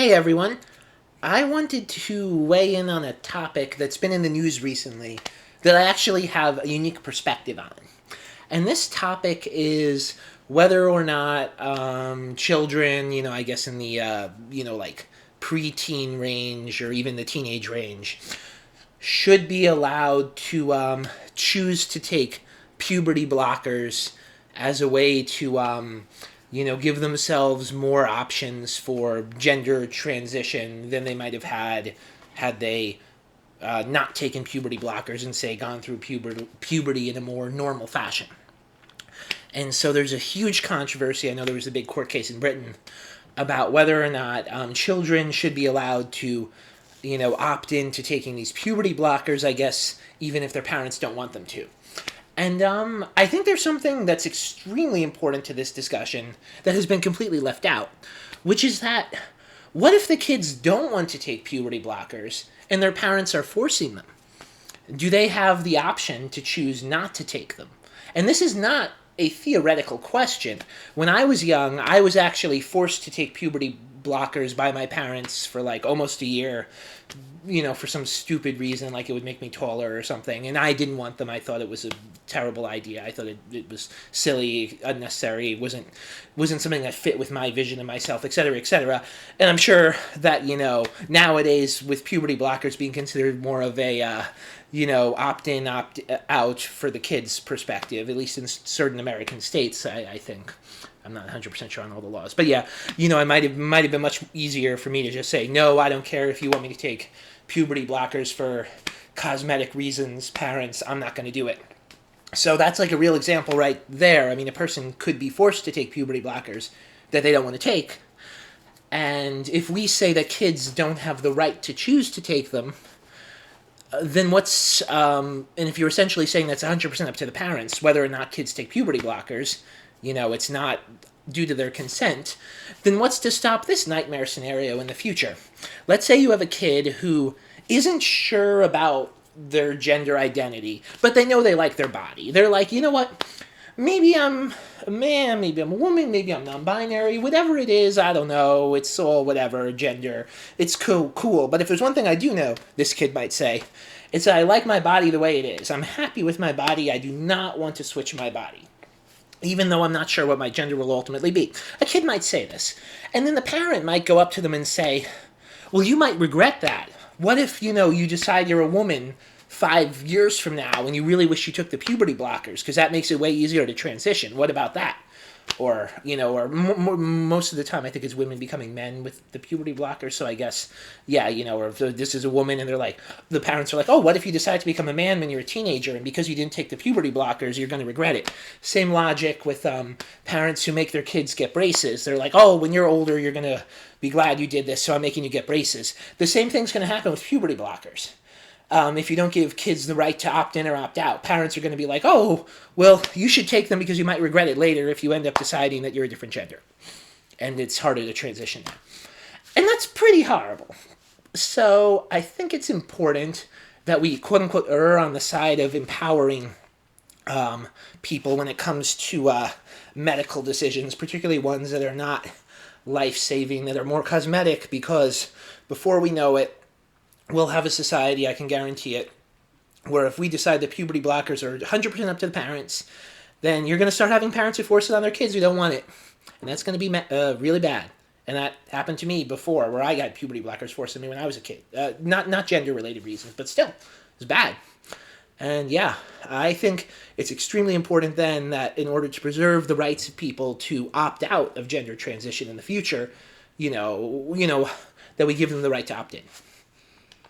Hey everyone. I wanted to weigh in on a topic that's been in the news recently that I actually have a unique perspective on. And this topic is whether or not children, I guess in the, like preteen range or even the teenage range, should be allowed to choose to take puberty blockers as a way to give themselves more options for gender transition than they might have had they not taken puberty blockers and, say, gone through puberty in a more normal fashion. And so there's a huge controversy. I know there was a big court case in Britain about whether or not children should be allowed to, opt into taking these puberty blockers, I guess, even if their parents don't want them to. And I think there's something that's extremely important to this discussion that has been completely left out, which is that what if the kids don't want to take puberty blockers and their parents are forcing them? Do they have the option to choose not to take them? And this is not a theoretical question. When I was young, I was actually forced to take puberty blockers by my parents for like almost a year, for some stupid reason, like it would make me taller or something. And I didn't want them. I thought it was a terrible idea. I thought it was silly, unnecessary. It wasn't something that fit with my vision of myself, etc., etc. And I'm sure that, nowadays with puberty blockers being considered more of a, opt-in, opt-out for the kids' perspective, at least in certain American states, I think. I'm not 100% sure on all the laws. But yeah, it might have been much easier for me to just say, no, I don't care if you want me to take puberty blockers for cosmetic reasons, parents, I'm not going to do it. So that's like a real example right there. I mean, a person could be forced to take puberty blockers that they don't want to take. And if we say that kids don't have the right to choose to take them, then what's, and if you're essentially saying that's 100% up to the parents, whether or not kids take puberty blockers, it's not due to their consent, then what's to stop this nightmare scenario in the future? Let's say you have a kid who isn't sure about their gender identity, but they know they like their body. They're like, you know what? Maybe I'm a man, maybe I'm a woman, maybe I'm non-binary, whatever it is, I don't know, it's all whatever, gender, it's cool. But if there's one thing I do know, this kid might say, it's that I like my body the way it is. I'm happy with my body, I do not want to switch my body, even though I'm not sure what my gender will ultimately be. A kid might say this, and then the parent might go up to them and say, well, you might regret that. What if, you decide you're a woman 5 years from now and you really wish you took the puberty blockers because that makes it way easier to transition? What about that? Or, most of the time I think it's women becoming men with the puberty blockers, so I guess, yeah, or if this is a woman and they're like, the parents are like, oh, what if you decide to become a man when you're a teenager and because you didn't take the puberty blockers, you're going to regret it? Same logic with parents who make their kids get braces. They're like, oh, when you're older, you're going to be glad you did this, so I'm making you get braces. The same thing's going to happen with puberty blockers. If you don't give kids the right to opt in or opt out, parents are going to be like, oh, well, you should take them because you might regret it later if you end up deciding that you're a different gender. And it's harder to transition now. And that's pretty horrible. So I think it's important that we, quote unquote, err on the side of empowering people when it comes to medical decisions, particularly ones that are not life-saving, that are more cosmetic, because before we know it, we'll have a society, I can guarantee it, where if we decide that puberty blockers are 100% up to the parents, then you're going to start having parents who force it on their kids who don't want it. And that's going to be really bad. And that happened to me before, where I got puberty blockers forced on me when I was a kid. Not gender-related reasons, but still, it was bad. And yeah, I think it's extremely important then that in order to preserve the rights of people to opt out of gender transition in the future, that we give them the right to opt in.